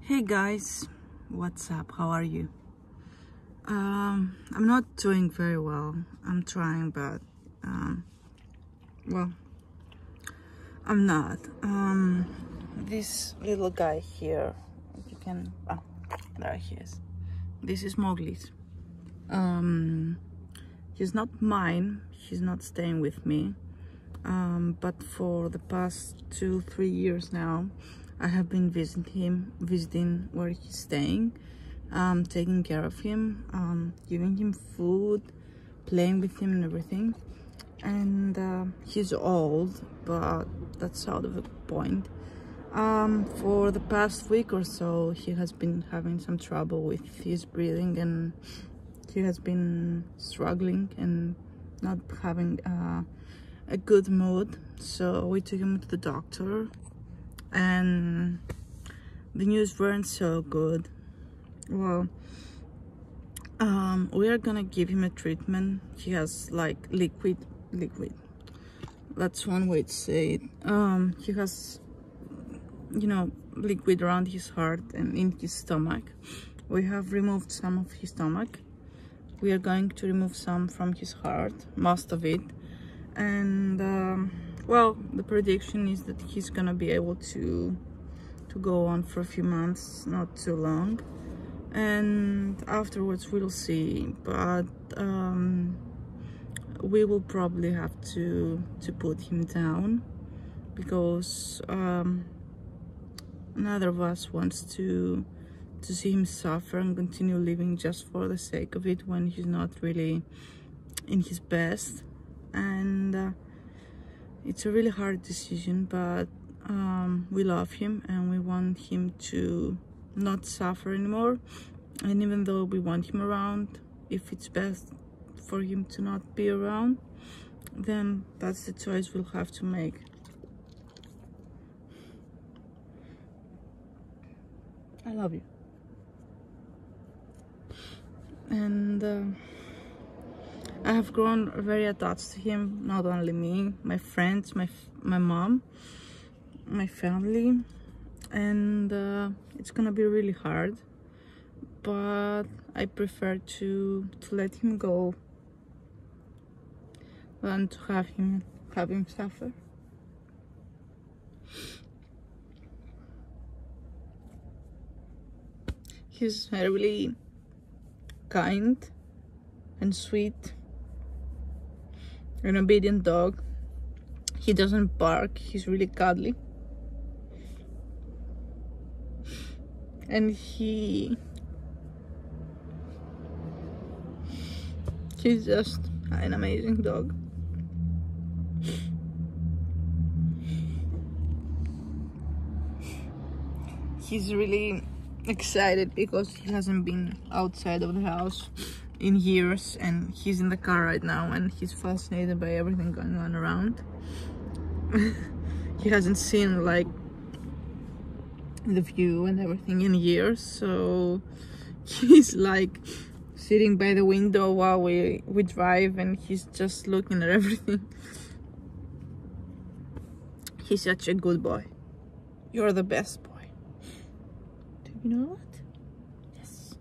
Hey guys, what's up? How are you? I'm not doing very well. I'm trying, but well, I'm not. This little guy here, you can, there he is. This is Mowgli's. He's not mine. He's not staying with me. But for the past 2-3 years now, I have been visiting where he's staying, taking care of him, giving him food, playing with him and everything. And he's old, but that's out of the point. For the past week or so, he has been having some trouble with his breathing, and he has been struggling and not having a good mood. So we took him to the doctor, and the news weren't so good. Well, we are gonna give him a treatment. He has like liquid, that's one way to say it. He has, you know, liquid around his heart and in his stomach. We have removed some of his stomach. We are going to remove some from his heart, most of it. And well, the prediction is that he's gonna be able to go on for a few months, not too long, and afterwards we'll see. But we will probably have to put him down, because neither of us wants to see him suffer and continue living just for the sake of it when he's not really in his best. And it's a really hard decision, but we love him and we want him to not suffer anymore. And even though we want him around, if it's best for him to not be around, then that's the choice we'll have to make. I love you. And I have grown very attached to him. Not only me, my friends, my mom, my family. And it's gonna be really hard, but I prefer to let him go than to have him suffer. He's a really kind and sweet, an obedient dog. He doesn't bark. He's really cuddly, and he's just an amazing dog. He's really excited because he hasn't been outside of the house in years, and he's in the car right now and he's fascinated by everything going on around. He hasn't seen like the view and everything in years, so he's like sitting by the window while we drive, and he's just looking at everything. He's such a good boy. You're the best boy. Do you know what? Yes.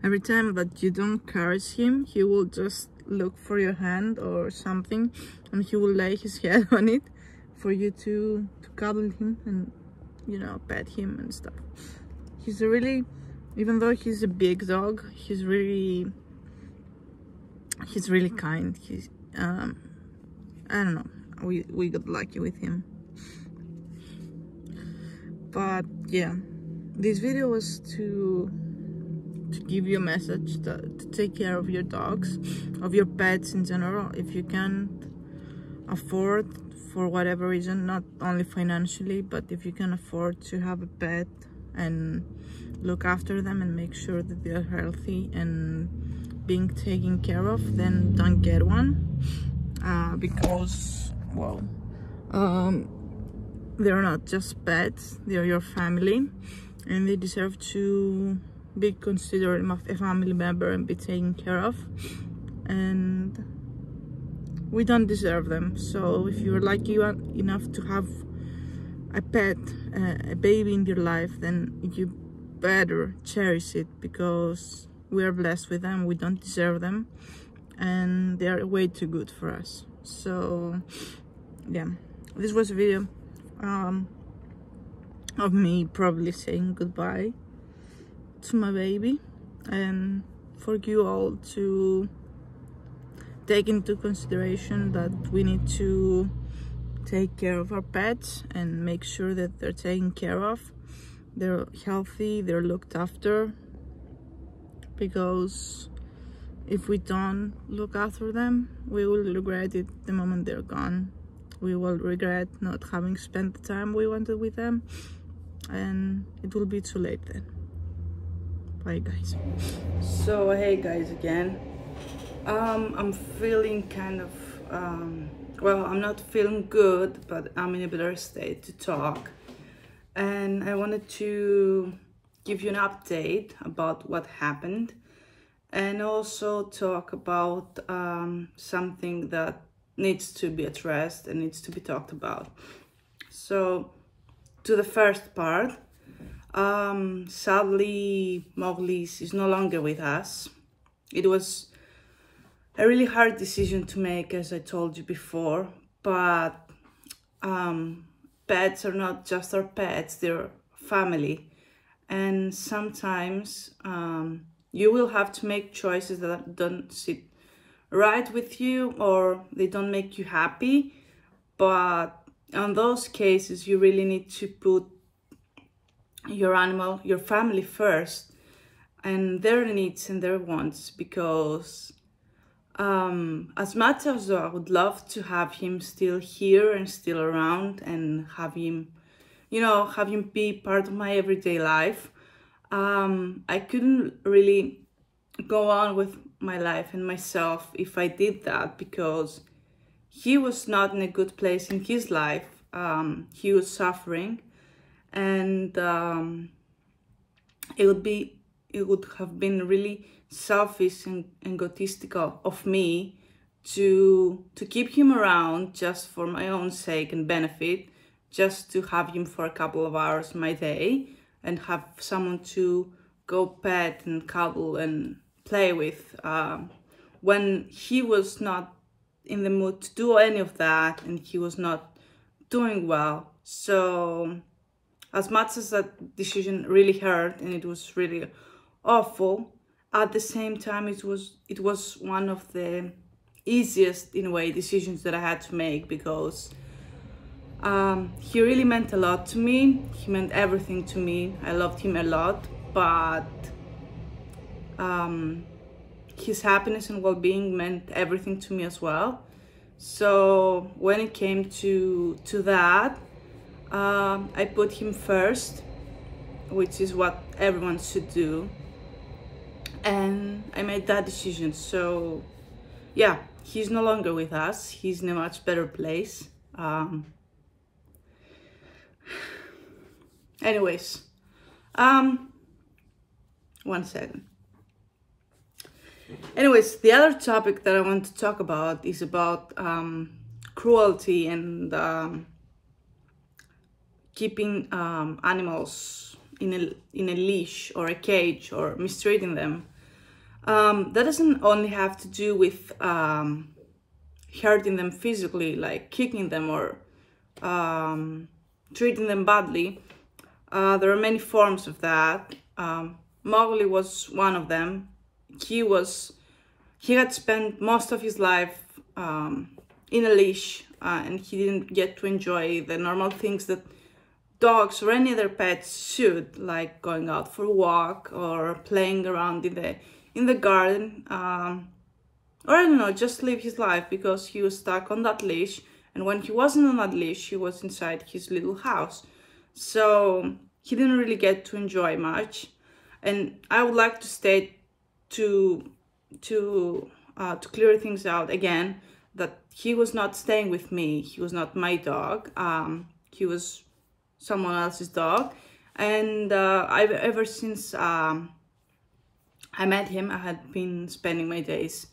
Every time that you don't caress him, he will just look for your hand or something, and he will lay his head on it for you to cuddle him and, you know, pet him and stuff. He's a really, even though he's a big dog, he's really kind. He's I don't know, we got lucky with him. But yeah, this video was to give you a message to take care of your dogs, of your pets in general. If you can't afford, for whatever reason, not only financially, but if you can afford to have a pet and look after them and make sure that they're healthy and being taken care of, then don't get one, because, well, they're not just pets, they're your family, and they deserve to be considered a family member and be taken care of. And we don't deserve them. So if you're lucky enough to have a pet, a baby in your life, then you better cherish it, because we are blessed with them. We don't deserve them, and they are way too good for us. So yeah, this was a video of me probably saying goodbye to my baby, and for you all to take into consideration that we need to take care of our pets and make sure that they're taken care of, they're healthy, they're looked after, because if we don't look after them, we will regret it the moment they're gone. We will regret not having spent the time we wanted with them, and it will be too late then. Bye guys. So hey guys, again, I'm feeling kind of well, I'm not feeling good, but I'm in a better state to talk, and I wanted to give you an update about what happened, and also talk about something that needs to be addressed and needs to be talked about. So to the first part, sadly Mowgli is no longer with us. It was a really hard decision to make, as I told you before, but pets are not just our pets, they're family, and sometimes you will have to make choices that don't sit right with you, or they don't make you happy, but in those cases you really need to put your animal, your family first, and their needs and their wants, because as much as I would love to have him still here and still around and have him, you know, have him be part of my everyday life, I couldn't really go on with my life and myself if I did that, because he was not in a good place in his life. He was suffering, and it would have been really selfish and egotistical of me to keep him around just for my own sake and benefit, just to have him for a couple of hours in my day and have someone to go pet and cuddle and play with, when he was not in the mood to do any of that and he was not doing well. So as much as that decision really hurt and it was really awful, at the same time it was one of the easiest, in a way, decisions that I had to make, because he really meant a lot to me. He meant everything to me. I loved him a lot, but his happiness and well-being meant everything to me as well. So when it came to that, I put him first, which is what everyone should do, and I made that decision. So yeah, he's no longer with us. He's in a much better place. Anyways, 1 second. Anyways, the other topic that I want to talk about is about cruelty and keeping animals in a leash or a cage or mistreating them. That doesn't only have to do with hurting them physically, like kicking them or treating them badly. There are many forms of that. Mowgli was one of them. He had spent most of his life in a leash, and he didn't get to enjoy the normal things that dogs or any other pets should, like going out for a walk or playing around in the garden, or I don't know, just live his life, because he was stuck on that leash, and when he wasn't on that leash, he was inside his little house. So he didn't really get to enjoy much. And I would like to state, to clear things out again, that he was not staying with me. He was not my dog. He was someone else's dog, and ever since I met him, I had been spending my days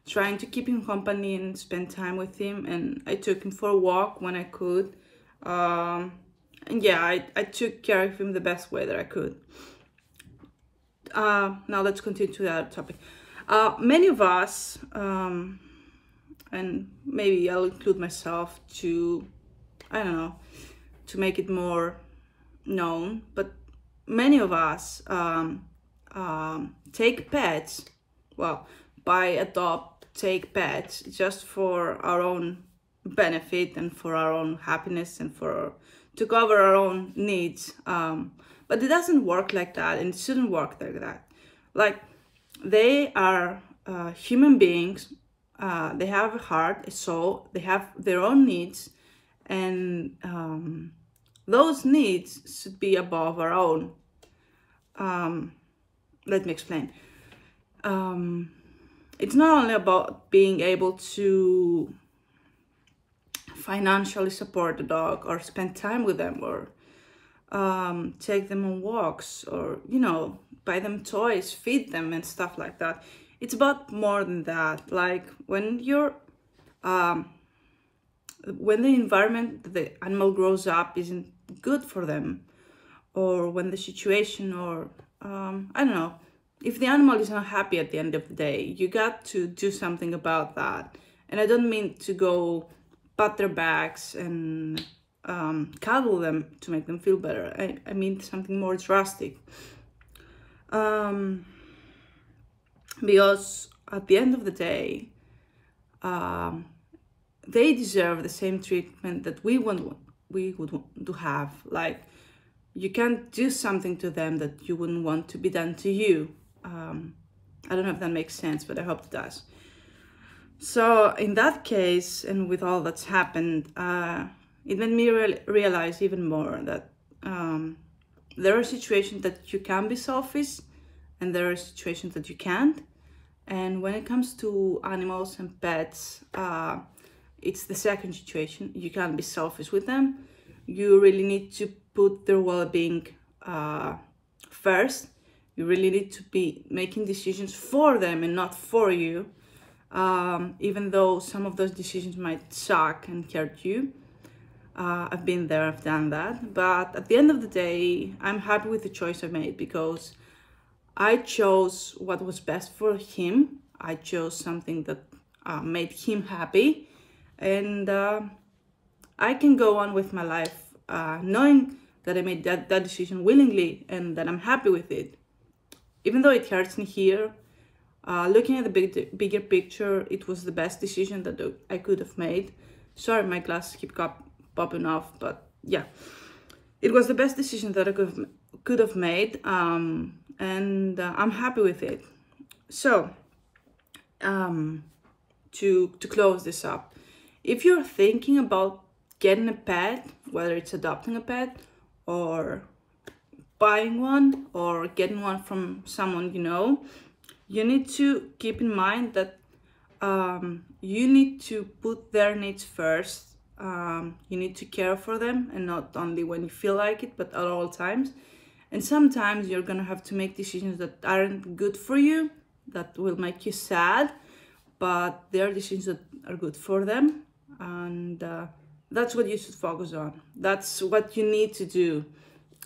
trying to keep him company and spend time with him, and I took him for a walk when I could, And yeah, I took care of him the best way that I could. Now let's continue to the other topic. Many of us, and maybe I'll include myself to, I don't know, to make it more known, but many of us take pets, well, take pets just for our own benefit and for our own happiness and to cover our own needs. But it doesn't work like that, and it shouldn't work like that. Like, they are human beings. They have a heart, a soul. They have their own needs, and those needs should be above our own. Let me explain. It's not only about being able to financially support the dog or spend time with them or take them on walks or, you know, buy them toys, feed them and stuff like that. It's about more than that. Like when you're when the environment that the animal grows up isn't good for them, or when the situation, or I don't know, if the animal is not happy at the end of the day, you got to do something about that. And I don't mean to go pat their backs and cuddle them to make them feel better. I mean something more drastic. Because at the end of the day, they deserve the same treatment that we would to have. Like, you can't do something to them that you wouldn't want to be done to you. I don't know if that makes sense, but I hope it does. So in that case, and with all that's happened, it made me realize even more that there are situations that you can be selfish and there are situations that you can't. And when it comes to animals and pets, it's the second situation. You can't be selfish with them. You really need to put their well-being first. You really need to be making decisions for them and not for you, even though some of those decisions might suck and hurt you. I've been there, I've done that. But at the end of the day, I'm happy with the choice I made because I chose what was best for him. I chose something that made him happy. And I can go on with my life knowing that I made that decision willingly and that I'm happy with it. Even though it hurts me here, looking at the bigger picture, it was the best decision that I could have made. Sorry, my glasses keep popping off, but yeah. It was the best decision that I could have made, and I'm happy with it. So, to close this up, if you're thinking about getting a pet, whether it's adopting a pet or buying one or getting one from someone you know, you need to keep in mind that you need to put their needs first. You need to care for them, and not only when you feel like it, but at all times. And sometimes you're gonna have to make decisions that aren't good for you, that will make you sad, but they are decisions that are good for them. And that's what you should focus on. That's what you need to do.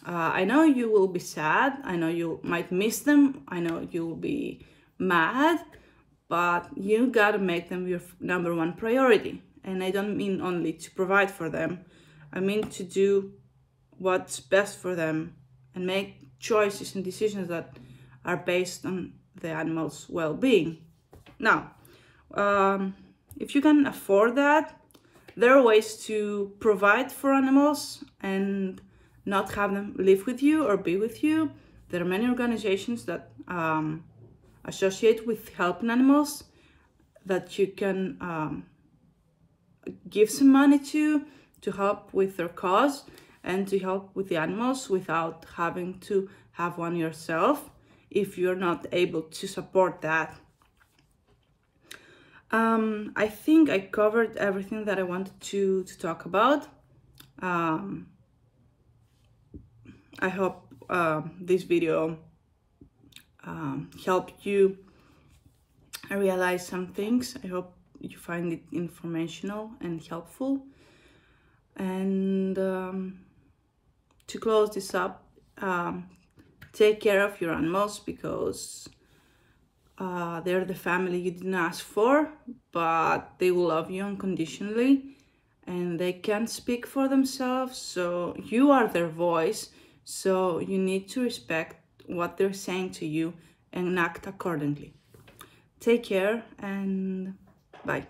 I know you will be sad. I know you might miss them. I know you'll be mad, but you gotta make them your number one priority. And I don't mean only to provide for them. I mean to do what's best for them and make choices and decisions that are based on the animal's well-being. Now, if you can afford that, there are ways to provide for animals and not have them live with you or be with you. There are many organizations that associate with helping animals that you can give some money to help with their cause and to help with the animals without having to have one yourself if you're not able to support that. I think I covered everything that I wanted to talk about. I hope this video helped you realize some things. I hope you find it informational and helpful. And to close this up, take care of your animals, because they're the family you didn't ask for, but they will love you unconditionally, and they can't speak for themselves, so you are their voice, so you need to respect what they're saying to you and act accordingly. Take care and bye.